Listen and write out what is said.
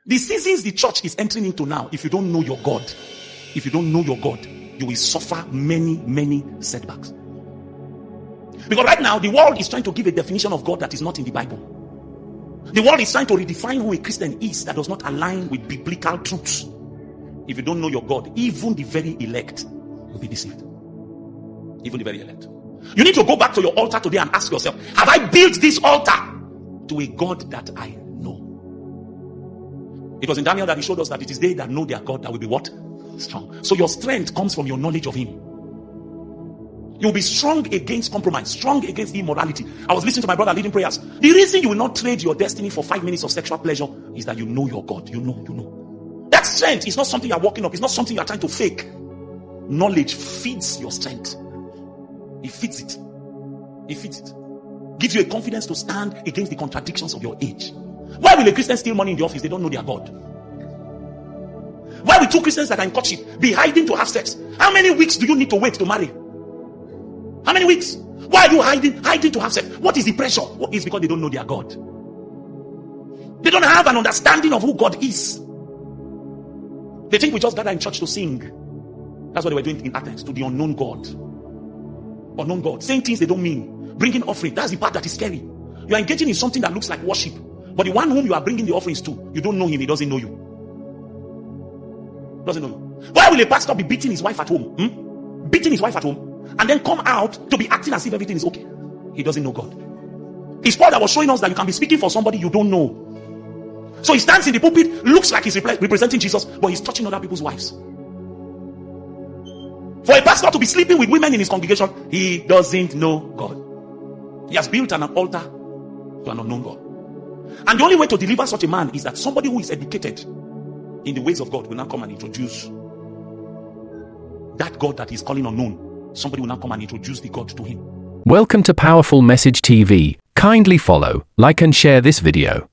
The seasons the church is entering into now, if you don't know your God, you will suffer many setbacks. Because right now, the world is trying to give a definition of God that is not in the Bible. The world is trying to redefine who a Christian is that does not align with biblical truths. If you don't know your God, even the very elect will be deceived. Even the very elect. You need to go back to your altar today and ask yourself, have I built this altar to a God that I know? It was in Daniel that he showed us that it is they that know their God that will be what? Strong. So your strength comes from your knowledge of him. You'll be strong against compromise, strong against immorality. I was listening to my brother leading prayers. The reason you will not trade your destiny for 5 minutes of sexual pleasure is that you know your God. You know. That strength is not something you're working up. It's not something you're trying to fake. Knowledge feeds your strength. It feeds it. Gives you a confidence to stand against the contradictions of your age. Why will a Christian steal money in the office? They don't know their God. Why will two Christians that are in courtship be hiding to have sex? How many weeks do you need to wait to marry? How many weeks? Why are you hiding to have sex? What is the pressure? It's because they don't know their God. They don't have an understanding of who God is. They think we just gather in church to sing. That's what they were doing in Athens, to the unknown God. Unknown God. Saying things they don't mean. Bringing offering. That's the part that is scary. You are engaging in something that looks like worship. But the one whom you are bringing the offerings to, you don't know him. He doesn't know you. Why will a pastor be beating his wife at home? Beating his wife at home. And then come out to be acting as if everything is okay? He doesn't know God. It's Paul that was showing us that you can be speaking for somebody you don't know. So he stands in the pulpit, looks like he's representing Jesus, but he's touching other people's wives. For a pastor to be sleeping with women in his congregation, he doesn't know God. He has built an altar to an unknown God. And the only way to deliver such a man is that somebody who is educated in the ways of God will now come and introduce that God that he's calling unknown. Somebody will now come and introduce the God to him. Welcome to Powerful Message TV. Kindly follow, like and share this video.